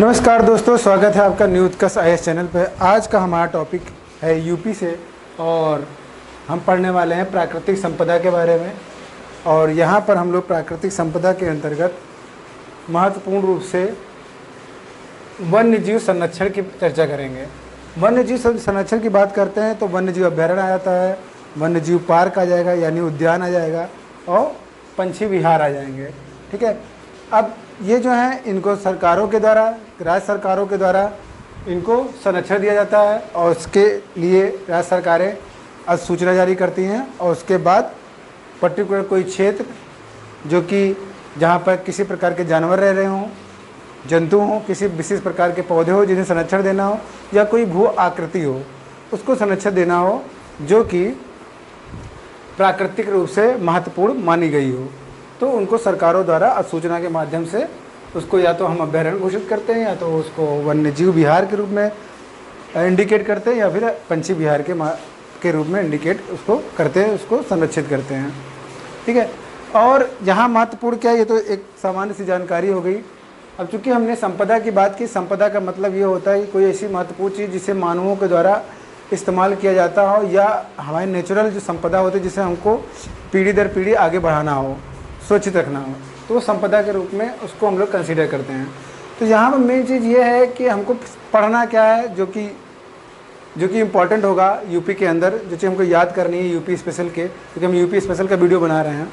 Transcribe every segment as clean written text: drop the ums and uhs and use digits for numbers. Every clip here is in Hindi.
नमस्कार दोस्तों, स्वागत है आपका न्यू उत्कर्ष IAS चैनल पर। आज का हमारा टॉपिक है यूपी से और हम पढ़ने वाले हैं प्राकृतिक संपदा के बारे में। और यहाँ पर हम लोग प्राकृतिक संपदा के अंतर्गत महत्वपूर्ण रूप से वन्य जीव संरक्षण की चर्चा करेंगे। वन्य जीव संरक्षण की बात करते हैं तो वन्य जीव अभ्यारण्य आ जाता है, वन्य जीव पार्क आ जाएगा यानी उद्यान आ जाएगा, और पंछी विहार आ जाएंगे। ठीक है, अब ये जो है इनको सरकारों के द्वारा, राज्य सरकारों के द्वारा इनको संरक्षण दिया जाता है और उसके लिए राज्य सरकारें अधिसूचना जारी करती हैं। और उसके बाद पर्टिकुलर कोई क्षेत्र जो कि जहाँ पर किसी प्रकार के जानवर रह रहे हों, जंतु हों, किसी विशेष प्रकार के पौधे हो जिन्हें संरक्षण देना हो, या कोई भू आकृति हो उसको संरक्षण देना हो जो कि प्राकृतिक रूप से महत्वपूर्ण मानी गई हो, तो उनको सरकारों द्वारा अधिसूचना के माध्यम से उसको या तो हम अभ्यारण्य घोषित करते हैं, या तो उसको वन्य जीव विहार के रूप में इंडिकेट करते हैं, या फिर पंछी विहार के रूप में इंडिकेट उसको करते हैं, उसको संरक्षित करते हैं। ठीक है, और यहाँ महत्वपूर्ण क्या है, ये तो एक सामान्य सी जानकारी हो गई। अब चूँकि हमने संपदा की बात की, संपदा का मतलब ये होता है कि कोई ऐसी महत्वपूर्ण चीज़ जिसे मानवों के द्वारा इस्तेमाल किया जाता हो, या हमारी नेचुरल जो संपदा होती है जिसे हमको पीढ़ी दर पीढ़ी आगे बढ़ाना हो, सुरक्षित रखना हो, तो वो संपदा के रूप में उसको हम लोग कंसीडर करते हैं। तो यहाँ पर मेन चीज़ ये है कि हमको पढ़ना क्या है जो कि इम्पॉर्टेंट होगा यूपी के अंदर, जो चीज़ हमको याद करनी है यूपी स्पेशल के, क्योंकि हम यूपी स्पेशल का वीडियो बना रहे हैं।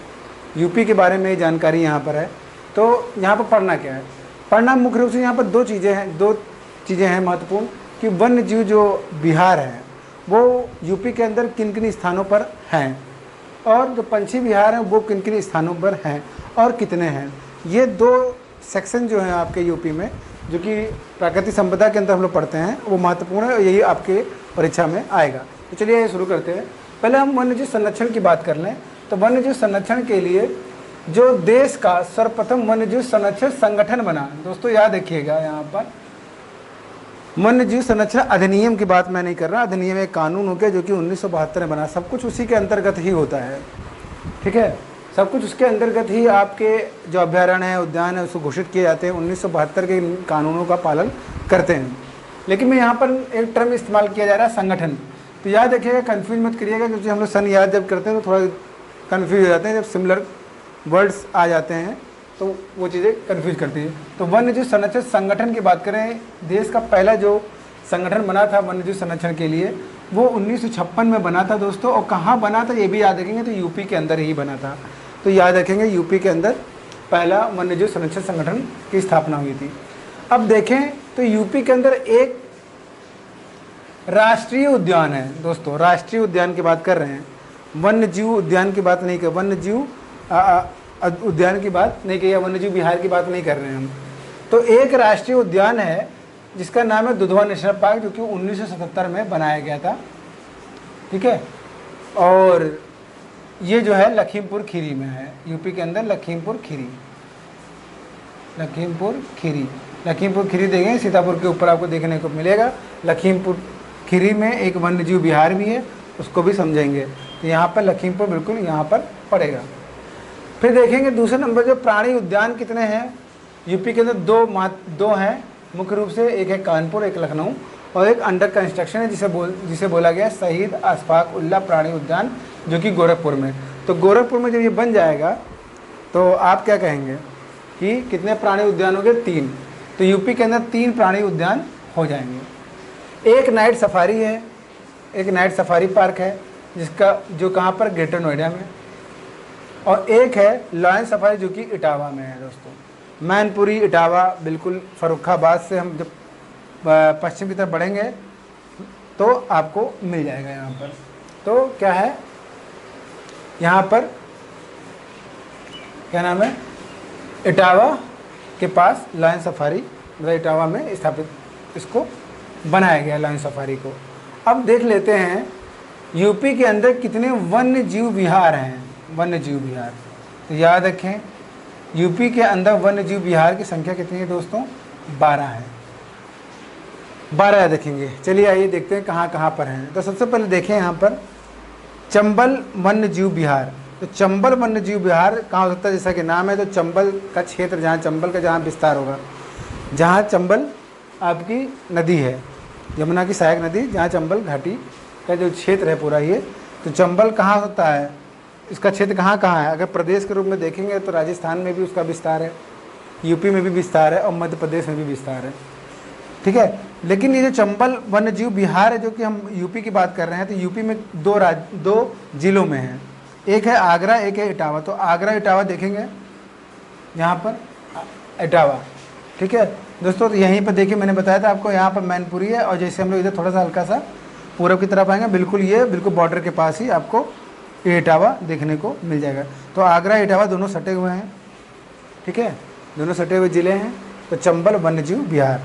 यूपी के बारे में जानकारी यहाँ पर है। तो यहाँ पर पढ़ना क्या है, पढ़ना मुख्य रूप से यहाँ पर दो चीज़ें हैं महत्वपूर्ण, कि वन्य जीव जो विहार हैं वो यूपी के अंदर किन किन स्थानों पर हैं, और जो पंछी विहार हैं वो किन किन स्थानों पर हैं और कितने हैं। ये दो सेक्शन जो हैं आपके यूपी में, जो कि प्राकृतिक संपदा के अंदर हम लोग पढ़ते हैं, वो महत्वपूर्ण है और यही आपके परीक्षा में आएगा। तो चलिए ये शुरू करते हैं। पहले हम वन्यजीव संरक्षण की बात कर लें। तो वन्यजीव संरक्षण के लिए जो देश का सर्वप्रथम वन्यजीव संरक्षण संगठन बना, दोस्तों याद रखिएगा, यहाँ पर वन्यजीव संरक्षण अधिनियम की बात मैं नहीं कर रहा। अधिनियम एक कानून हो गया जो कि 1972 में बना, सब कुछ उसी के अंतर्गत ही होता है। ठीक है, सब कुछ उसके अंतर्गत ही आपके जो अभ्यारण्य है, उद्यान है, उसको घोषित किए जाते हैं। 1972 के कानूनों का पालन करते हैं। लेकिन मैं यहाँ पर एक टर्म इस्तेमाल किया जा रहा है, संगठन। तो याद रखिएगा, कन्फ्यूज मत करिएगा, क्योंकि हम लोग सन याद जब करते हैं तो थोड़ा कन्फ्यूज हो जाते हैं। जब सिमिलर वर्ड्स आ जाते हैं तो वो चीज़ें कन्फ्यूज करती है। तो वन्यजीव संरक्षण संगठन की बात करें, देश का पहला जो संगठन बना था वन्यजीव संरक्षण के लिए, वो 1956 में बना था दोस्तों। और कहाँ बना था ये भी याद रखेंगे, तो यूपी के अंदर ही बना था। तो याद रखेंगे, यूपी के अंदर पहला वन्यजीव संरक्षण संगठन की स्थापना हुई थी। अब देखें तो यूपी के अंदर एक राष्ट्रीय उद्यान है दोस्तों, राष्ट्रीय उद्यान की बात कर रहे हैं, वन्य जीव उद्यान की बात नहीं कर, वन्य जीव उद्यान की बात नहीं की, या वन्यजीव विहार की बात नहीं कर रहे हैं हम। तो एक राष्ट्रीय उद्यान है जिसका नाम है दुधवा नेशनल पार्क, जो कि 1977 में बनाया गया था। ठीक है, और ये जो है लखीमपुर खीरी में है, यूपी के अंदर लखीमपुर खीरी देखें, सीतापुर के ऊपर आपको देखने को मिलेगा। लखीमपुर खीरी में एक वन्यजीव विहार भी है, उसको भी समझेंगे। तो यहाँ पर लखीमपुर बिल्कुल यहाँ पर पड़ेगा। फिर देखेंगे दूसरे नंबर जो प्राणी उद्यान कितने हैं यूपी के अंदर, दो हैं मुख्य रूप से, एक है कानपुर, एक लखनऊ, और एक अंडर कंस्ट्रक्शन है जिसे बोला गया शहीद अशफाक उल्लाह प्राणी उद्यान, जो कि गोरखपुर में। तो गोरखपुर में जब ये बन जाएगा तो आप क्या कहेंगे कि कितने प्राणी उद्यान हो गए? 3। तो यूपी के अंदर 3 प्राणी उद्यान हो जाएंगे। एक नाइट सफारी है, एक नाइट सफारी पार्क है जो कहाँ पर, ग्रेटर नोएडा में, और एक है लायन सफारी जो कि इटावा में है दोस्तों। मैनपुरी, इटावा, बिल्कुल फर्रुखाबाद से हम जब पश्चिम की तरफ बढ़ेंगे तो आपको मिल जाएगा यहाँ पर। तो क्या है यहाँ पर, क्या नाम है, इटावा के पास लायन सफारी, मतलब इटावा में स्थापित इसको बनाया गया लायन सफारी को। अब देख लेते हैं यूपी के अंदर कितने वन्य जीव विहार हैं। वन्य जीव विहार, तो याद रखें यूपी के अंदर वन्य जीव विहार की संख्या कितनी है दोस्तों? 12 है। 12 देखेंगे। चलिए आइए देखते हैं कहाँ कहाँ पर हैं। तो सबसे पहले देखें यहाँ पर चंबल वन्य जीव विहार। तो चंबल वन्य जीव विहार कहाँ हो सकता है? जैसा कि नाम है, तो चंबल का क्षेत्र, जहाँ चंबल का जहाँ विस्तार होगा, जहाँ चंबल आपकी नदी है, यमुना की सहायक नदी, जहाँ चंबल घाटी का जो क्षेत्र है पूरा ये, तो चंबल कहाँ होता है, इसका क्षेत्र कहाँ कहाँ है? अगर प्रदेश के रूप में देखेंगे तो राजस्थान में भी उसका विस्तार है, यूपी में भी विस्तार है और मध्य प्रदेश में भी विस्तार है, ठीक है। लेकिन ये जो चंबल वन्य जीव विहार है, जो कि हम यूपी की बात कर रहे हैं, तो यूपी में दो जिलों में है, एक है आगरा, एक है इटावा। तो आगरा इटावा देखेंगे यहाँ पर, इटावा, ठीक है दोस्तों। तो यहीं पर देखिए, मैंने बताया था आपको, यहाँ पर मैनपुरी है, और जैसे हम लोग इधर थोड़ा सा हल्का सा पूरब की तरफ आएंगे, बिल्कुल ये बिल्कुल बॉर्डर के पास ही आपको ये इटावा देखने को मिल जाएगा। तो आगरा इटावा दोनों सटे हुए हैं, ठीक है, दोनों सटे हुए ज़िले हैं। तो चंबल वन्यजीव विहार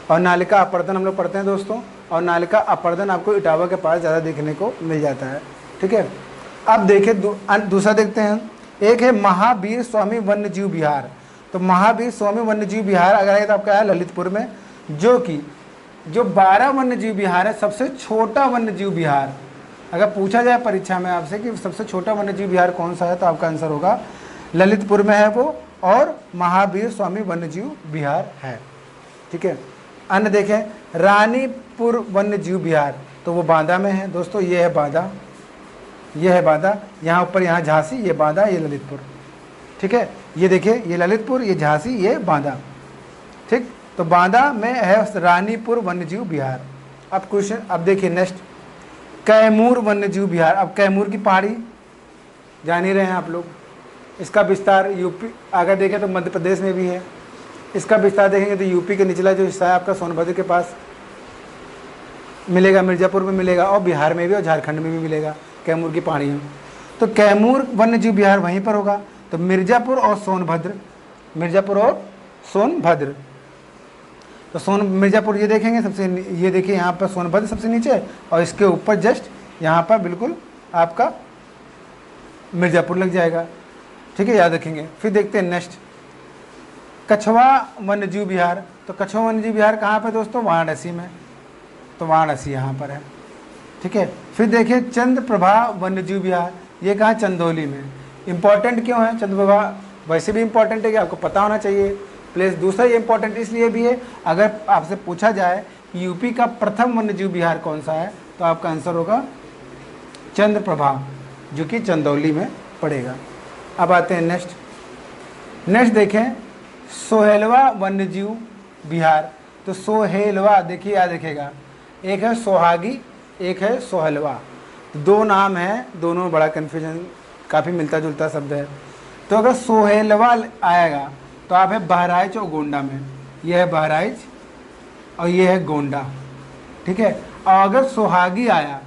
और नालिका अपर्दन हम लोग पढ़ते हैं दोस्तों, और नालिका अपर्दन आपको इटावा के पास ज़्यादा देखने को मिल जाता है, ठीक है। अब देखिए दूसरा देखते हैं, एक है महावीर स्वामी वन्यजीव विहार। तो महावीर स्वामी वन्यजीव विहार अगर है तो आपका है ललितपुर में, जो 12 वन्यजीव विहार है, सबसे छोटा वन्यजीव विहार। अगर पूछा जाए परीक्षा में आपसे कि सबसे छोटा वन्यजीव विहार कौन सा है, तो आपका आंसर होगा ललितपुर में है वो, और महावीर स्वामी वन्यजीव विहार है, ठीक है। अन्य देखें, रानीपुर वन्यजीव विहार, तो वो बांदा में है दोस्तों, ये है बांदा, ये है बांदा, यहाँ ऊपर यहाँ झांसी, ये बांदा, ये ललितपुर, ठीक है। ये देखिए, ये ललितपुर, ये झांसी, ये बांदा, ठीक। तो बांदा में है रानीपुर वन्यजीव विहार। अब क्वेश्चन, अब देखिए नेक्स्ट, कैमूर वन्यजीव विहार। अब कैमूर की पहाड़ी जान ही रहे हैं आप लोग, इसका विस्तार यूपी, अगर देखें तो मध्य प्रदेश में भी है, इसका विस्तार देखेंगे तो यूपी के निचला जो हिस्सा है आपका सोनभद्र के पास मिलेगा, मिर्ज़ापुर में मिलेगा, और बिहार में भी और झारखंड में भी मिलेगा कैमूर की पहाड़ियों। तो कैमूर वन्यजीव विहार वहीं पर होगा। तो मिर्ज़ापुर और सोनभद्र, मिर्ज़ापुर और सोनभद्र, तो मिर्ज़ापुर ये देखेंगे सबसे, ये देखिए यहाँ पर सोनभद्र सबसे नीचे, और इसके ऊपर जस्ट यहाँ पर बिल्कुल आपका मिर्ज़ापुर लग जाएगा, ठीक है, याद रखेंगे। फिर देखते हैं नेक्स्ट, कछवा वन्यजीव विहार। तो कछवा वन्यजीव विहार कहाँ पर दोस्तों? वाराणसी में, तो वाराणसी यहाँ पर है, ठीक है। फिर देखिए चंद्रप्रभा वन्यजीव विहार, ये कहाँ? चंदौली में। इंपॉर्टेंट क्यों है चंद्रप्रभा? वैसे भी इंपॉर्टेंट है कि आपको पता होना चाहिए प्लेस। दूसरा ये इंपॉर्टेंट इसलिए भी है, अगर आपसे पूछा जाए कि यूपी का प्रथम वन्यजीव विहार कौन सा है, तो आपका आंसर होगा चंद्रप्रभा, जो कि चंदौली में पड़ेगा। अब आते हैं नेक्स्ट देखें, सोहेलवा वन्यजीव विहार। तो सोहेलवा देखिए, याद रखेगा, एक है सोहागी, एक है सोहेलवा, दो नाम हैं, दोनों बड़ा कन्फ्यूजन, काफ़ी मिलता जुलता शब्द है। तो अगर सोहेलवा आएगा तो आप है बहराइच और गोंडा में, यह है बहराइच और ये है गोंडा, ठीक है। और अगर सोहागी आया,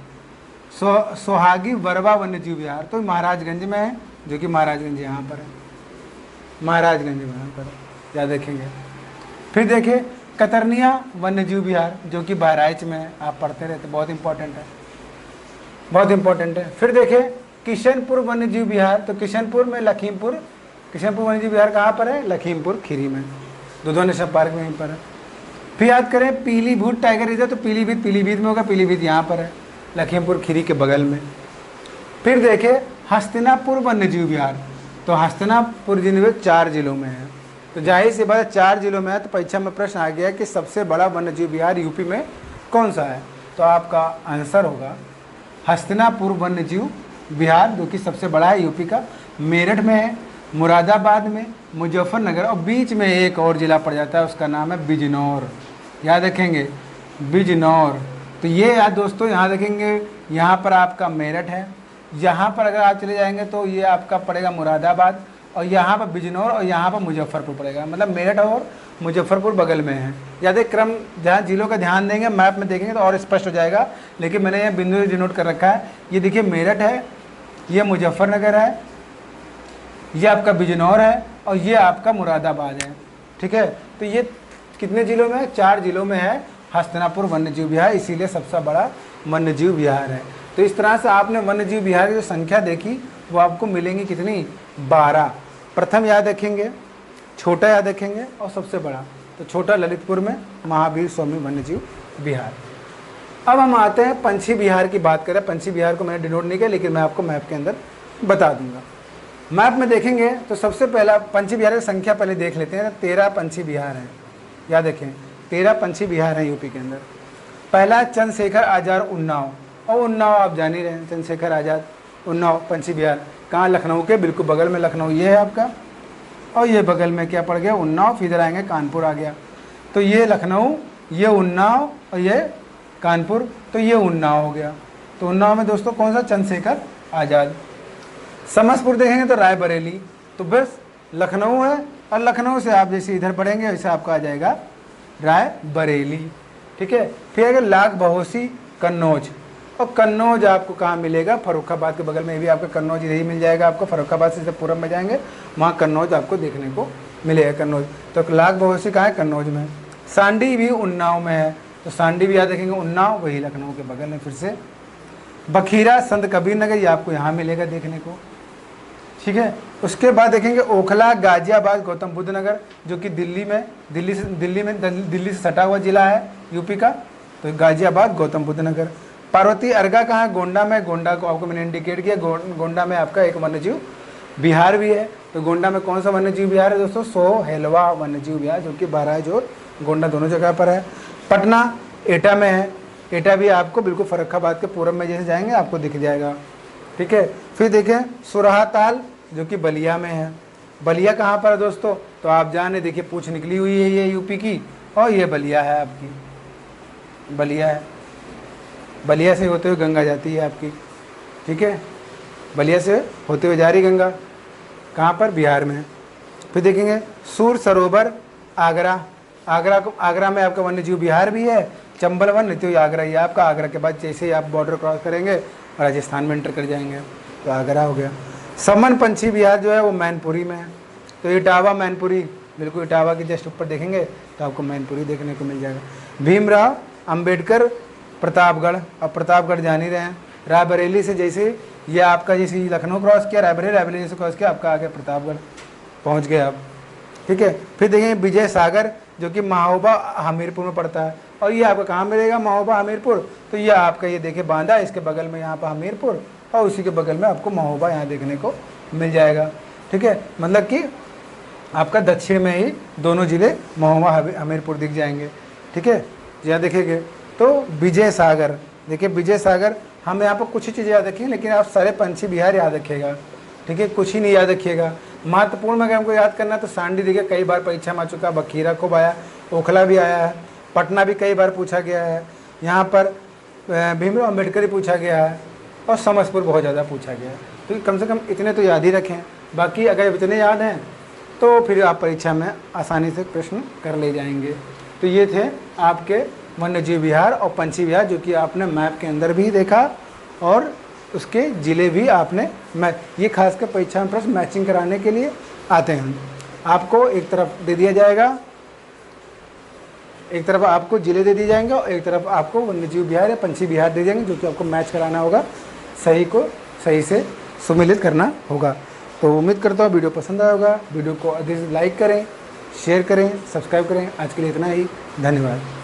सोहागी वरवा वन्यजीव विहार, तो महाराजगंज में है, जो कि महाराजगंज यहाँ पर है, महाराजगंज में यहाँ पर, याद रखेंगे। फिर देखिए कतरनिया वन्यजीव विहार, जो कि बहराइच में है, आप पढ़ते रहते, बहुत इंपॉर्टेंट है, बहुत इंपॉर्टेंट है। फिर देखिए किशनपुर वन्यजीव विहार। तो किशनपुर में लखीमपुर, किशनपुर वन्यजीव विहार कहाँ पर है? लखीमपुर खीरी में, दुधवा नेशनल पार्क में, यहीं पर है। फिर याद करें पीलीभीत टाइगर रिजर्व, तो पीलीभीत में होगा, पीलीभीत यहाँ पर है, लखीमपुर खीरी के बगल में। फिर देखे हस्तिनापुर वन्यजीव विहार। तो हस्तिनापुर जिले 4 जिलों में है, तो जाहिर सी बात है 4 जिलों में है, तो परीक्षा में प्रश्न आ गया कि सबसे बड़ा वन्यजीव विहार यूपी में कौन सा है, तो आपका आंसर होगा हस्तिनापुर वन्यजीव विहार, जो कि सबसे बड़ा है यूपी का। मेरठ में है, मुरादाबाद में, मुजफ्फरनगर, और बीच में एक और ज़िला पड़ जाता है, उसका नाम है बिजनौर, याद रखेंगे बिजनौर। तो ये याद दोस्तों यहाँ देखेंगे, यहाँ पर आपका मेरठ है, यहाँ पर अगर आप चले जाएंगे तो ये आपका पड़ेगा मुरादाबाद, और यहाँ पर बिजनौर, और यहाँ पर मुजफ्फरपुर पड़ेगा, मतलब मेरठ और मुजफ्फरपुर बगल में है। याद क्रम जहाँ जिलों का ध्यान देंगे, मैप में देखेंगे तो और स्पष्ट हो जाएगा, लेकिन मैंने यहाँ बिंदु डिनोट कर रखा है। ये देखिए मेरठ है, ये मुजफ्फरनगर है, ये आपका बिजनौर है, और ये आपका मुरादाबाद है, ठीक है। तो ये कितने जिलों में है? 4 जिलों में है हस्तिनापुर वन्यजीव विहार, इसीलिए सबसे बड़ा वन्यजीव विहार है। तो इस तरह से आपने वन्यजीव विहार की जो संख्या देखी वो आपको मिलेंगी कितनी? 12। प्रथम याद रखेंगे, छोटा याद रखेंगे, और सबसे बड़ा। तो छोटा ललितपुर में महावीर स्वामी वन्यजीव विहार। अब हम आते हैं पंछी विहार की बात करें। पंछी विहार को मैंने डिनोट नहीं किया, लेकिन मैं आपको मैप के अंदर बता दूंगा। मैप में देखेंगे तो सबसे पहला पंछी विहार की संख्या पहले देख लेते हैं। 13 पंछी विहार हैं, याद रखें 13 पंछी विहार हैं यूपी के अंदर। पहला चंद्रशेखर आज़ाद उन्नाव, और उन्नाव आप जान ही रहे हैं, चंद्रशेखर आज़ाद उन्नाव पंछी विहार कहाँ, लखनऊ के बिल्कुल बगल में लखनऊ ये है आपका, और ये बगल में क्या पड़ गया, उन्नाव, फिर इधर आएंगे कानपुर आ गया। तो ये लखनऊ, ये उन्नाव और ये कानपुर, तो ये उन्नाव हो गया। तो उन्नाव में दोस्तों कौन सा, चंद्रशेखर आज़ाद। समस्तीपुर देखेंगे तो रायबरेली, तो बस लखनऊ है, और लखनऊ से आप जैसे इधर पढ़ेंगे वैसे आपका आ जाएगा रायबरेली। ठीक है, फिर आगे लाख बहोसी कन्नौज, और कन्नौज आपको कहाँ मिलेगा, फर्रुखाबाद के बगल में भी आपका कन्नौज यही मिल जाएगा आपको। फर्रुखाबाद से जब पूरब में जाएंगे वहाँ कन्नौज आपको देखने को मिलेगा, कन्नौज। तो लाख बहोसी कहाँ है, कन्नौज में। सांडी भी उन्नाव में है, तो सांडी भी याद रखेंगे, उन्नाव वही लखनऊ के बगल में। फिर से बखीरा संत कबीर नगर, ये आपको यहाँ मिलेगा देखने को। ठीक है, उसके बाद देखेंगे ओखला गाजियाबाद गौतम बुद्ध नगर, जो कि दिल्ली से सटा हुआ जिला है यूपी का, तो गाजियाबाद गौतम बुद्ध नगर। पार्वती अर्गा कहाँ है, गोंडा में। गोंडा को आपको मैंने इंडिकेट किया, गोंडा में आपका एक वन्यजीव विहार भी है। तो गोंडा में कौन सा वन्यजीव विहार है दोस्तों, सोहेलवा वन्यजीव विहार, जो कि बहराइच और गोंडा दोनों जगह पर है। पटना एटा में है, एटा भी आपको बिल्कुल फर्रुखाबाद के पूरब में जैसे जाएंगे आपको दिख जाएगा। ठीक है, फिर देखें सुरहाताल, जो कि बलिया में है। बलिया कहाँ पर है दोस्तों, तो आप जाने, देखिए पूछ निकली हुई है ये यूपी की, और ये बलिया है आपकी, बलिया है। बलिया से होते हुए गंगा जाती है आपकी। ठीक है, बलिया से होते हुए जा रही गंगा, कहाँ पर, बिहार में। फिर देखेंगे सूर सरोवर आगरा, आगरा में आपका वन्यजीव विहार भी है। चंबल वन नित्य आगरा, ये आपका आगरा के बाद जैसे ही आप बॉर्डर क्रॉस करेंगे राजस्थान में एंटर कर जाएंगे तो आगरा हो गया। समन पंछी विहार जो है वो मैनपुरी में है। तो इटावा मैनपुरी, बिल्कुल इटावा के जस्ट ऊपर देखेंगे तो आपको मैनपुरी देखने को मिल जाएगा। भीमराव अंबेडकर प्रतापगढ़, अब प्रतापगढ़ जान ही रहे हैं। रायबरेली से जैसे ये आपका जैसे लखनऊ क्रॉस किया, रायबरेली जैसे क्रॉस किया, आपका आगे प्रतापगढ़ पहुंच गए आप। ठीक है, फिर देखेंगे विजय सागर, जो कि महोबा हमीरपुर में पड़ता है, और ये आपका कहाँ मिलेगा, महोबा हमीरपुर। तो ये आपका ये देखिए बांदा, इसके बगल में यहाँ पर हमीरपुर, और उसी के बगल में आपको महोबा यहाँ देखने को मिल जाएगा। ठीक है, मतलब कि आपका दक्षिण में ही दोनों ज़िले महोबा हमीरपुर दिख जाएंगे। ठीक है, यहाँ देखेंगे तो विजय सागर, देखिए विजय सागर, हम यहाँ पर कुछ ही चीज़ें याद रखिए, लेकिन आप सारे पंछी विहार याद रखिएगा। ठीक है, कुछ ही नहीं याद रखिएगा। महत्वपूर्ण में अगर हमको याद करना है तो सांडी देखिए कई बार परीक्षा में आ चुका, बखीरा खूब आया, ओखला भी आया है, पटना भी कई बार पूछा गया है, यहाँ पर भीमराव अम्बेडकर ही पूछा गया है, और समस्तीपुर बहुत ज़्यादा पूछा गया है। तो कम से कम इतने तो याद ही रखें, बाकी अगर इतने याद हैं तो फिर आप परीक्षा में आसानी से प्रश्न कर ले जाएंगे। तो ये थे आपके वन्यजीव विहार और पंछी विहार, जो कि आपने मैप के अंदर भी देखा और उसके ज़िले भी आपने ये खासकर परीक्षा में प्रश्न मैचिंग कराने के लिए आते हैं। आपको एक तरफ दे दिया जाएगा, एक तरफ आपको ज़िले दे दिए जाएंगे और एक तरफ आपको वन्यजीव विहार या पंछी विहार दे जाएंगे, जो कि आपको मैच कराना होगा, सही को सही से सुमेलित करना होगा। तो उम्मीद करता हूँ वीडियो पसंद आया होगा। वीडियो को अधिक लाइक करें, शेयर करें, सब्सक्राइब करें। आज के लिए इतना ही, धन्यवाद।